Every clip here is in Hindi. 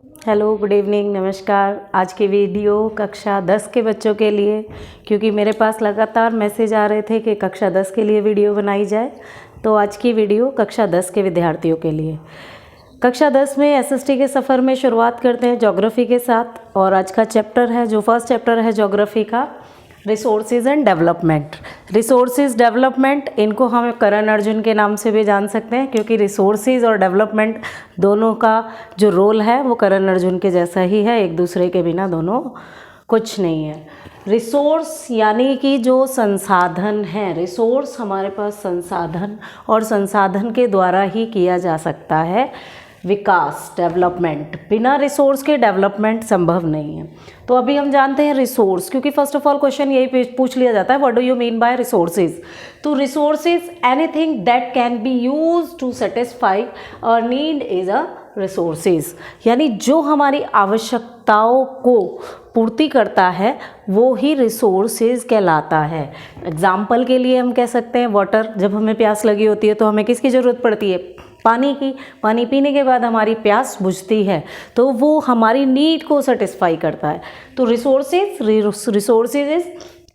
हेलो, गुड इवनिंग, नमस्कार। आज की वीडियो कक्षा 10 के बच्चों के लिए, क्योंकि मेरे पास लगातार मैसेज आ रहे थे कि कक्षा 10 के लिए वीडियो बनाई जाए, तो आज की वीडियो कक्षा 10 के विद्यार्थियों के लिए। कक्षा 10 में एसएसटी के सफ़र में शुरुआत करते हैं ज्योग्राफी के साथ, और आज का चैप्टर है, जो फर्स्ट चैप्टर है ज्योग्राफी का, resources and development. Resources development, इनको हम करण अर्जुन के नाम से भी जान सकते हैं, क्योंकि रिसोर्सेज और डेवलपमेंट दोनों का जो रोल है वो करण अर्जुन के जैसा ही है, एक दूसरे के बिना दोनों कुछ नहीं है। रिसोर्स यानी कि जो संसाधन है, रिसोर्स हमारे पास संसाधन, और संसाधन के द्वारा ही किया जा सकता है विकास, डेवलपमेंट। बिना रिसोर्स के डेवलपमेंट संभव नहीं है। तो अभी हम जानते हैं रिसोर्स, क्योंकि फर्स्ट ऑफ ऑल क्वेश्चन यही पूछ लिया जाता है, what do you mean by resources. तो resources, anything that can be use to satisfy a need is a resources, यानी जो हमारी आवश्यकताओं को पूर्ति करता है वो ही रिसोर्सेज कहलाता है। एग्जाम्पल के लिए हम कह सकते हैं वाटर, जब हमें प्यास लगी होती है तो हमें किसकी ज़रूरत पड़ती है? पानी की। पानी पीने के बाद हमारी प्यास बुझती है, तो वो हमारी नीड को सेटिस्फाई करता है। तो resources is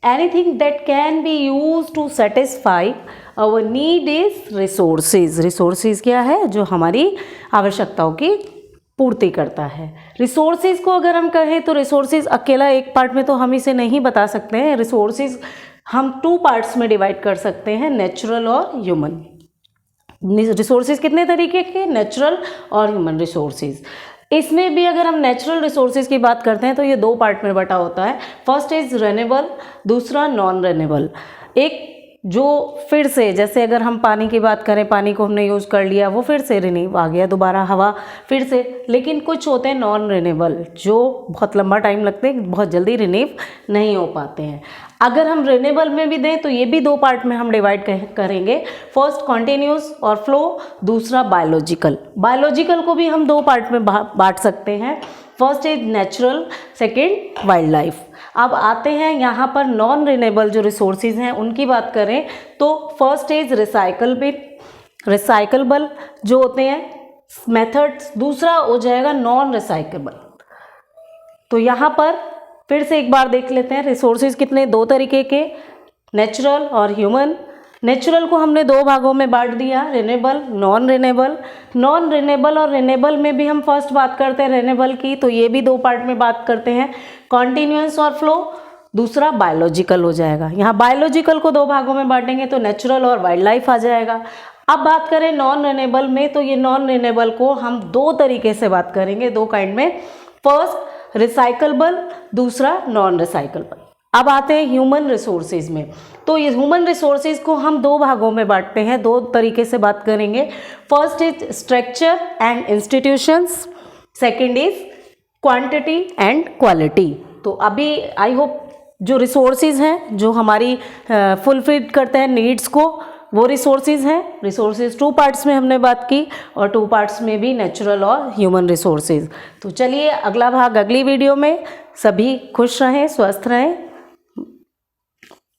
anything that can be use to satisfy our need is resources. Resources क्या है? जो हमारी आवश्यकताओं की पूर्ति करता है। रिसोर्सेज को अगर हम कहें तो रिसोर्सेज अकेला एक पार्ट में तो हम इसे नहीं बता सकते हैं। रिसोर्सेज हम 2 पार्ट्स में डिवाइड कर सकते हैं, नेचुरल और ह्यूमन। रिसोर्सेज कितने तरीके के? नेचुरल और ह्यूमन रिसोर्सेज। इसमें भी अगर हम नेचुरल रिसोर्सेज की बात करते हैं तो ये 2 पार्ट में बटा होता है। फर्स्ट इज रेन्यूएबल, दूसरा नॉन रेन्यूएबल। एक जो फिर से, जैसे अगर हम पानी की बात करें, पानी को हमने यूज़ कर लिया, वो फिर से रिन्यू आ गया, दोबारा हवा फिर से। लेकिन कुछ होते हैं नॉन रिन्यूएबल, जो बहुत लंबा टाइम लगते हैं, बहुत जल्दी रिन्यू नहीं हो पाते हैं। अगर हम रिन्यूएबल में भी दें तो ये भी 2 पार्ट में हम डिवाइड करेंगे। फर्स्ट कॉन्टिन्यूस और फ्लो, दूसरा बायोलॉजिकल। बायोलॉजिकल को भी हम 2 पार्ट में बांट सकते हैं। First is natural, second wild life. अब आते हैं यहाँ पर नॉन रिन्यूएबल जो रिसोर्सेज हैं उनकी बात करें तो फर्स्ट इज रिसाइकलेबल जो होते हैं मेथड्स, दूसरा हो जाएगा नॉन रिसाइकेबल। तो यहाँ पर फिर से एक बार देख लेते हैं रिसोर्सेज कितने, 2 तरीके के, नेचुरल और ह्यूमन। नेचुरल को हमने 2 भागों में बांट दिया, renewable, non renewable. Non renewable और रिन्यूएबल में भी हम फर्स्ट बात करते हैं रिन्यूएबल की, तो ये भी 2 पार्ट में बात करते हैं, कॉन्टिन्यूअस और फ्लो, दूसरा बायोलॉजिकल हो जाएगा। यहाँ बायोलॉजिकल को 2 भागों में बांटेंगे तो नेचुरल और वाइल्ड लाइफ आ जाएगा। अब बात करें नॉन रिन्यूएबल में, तो ये नॉन रिन्यूएबल को हम 2 तरीके से बात करेंगे, 2 काइंड में। फर्स्ट रिसाइकलेबल, दूसरा नॉन रिसाइकलेबल। अब आते हैं ह्यूमन रिसोर्सेज में, तो ये ह्यूमन रिसोर्सेज को हम 2 भागों में बांटते हैं, 2 तरीके से बात करेंगे। First is structure and institutions, second is quantity and quality. तो अभी आई होप जो रिसोर्सेज हैं जो हमारी फुलफिल करते हैं नीड्स को, वो रिसोर्सेज हैं। रिसोर्सेज 2 पार्ट्स में हमने बात की, और 2 पार्ट्स में भी नेचुरल और ह्यूमन रिसोर्सेज। तो चलिए अगला भाग अगली वीडियो में। सभी खुश रहें, स्वस्थ रहें।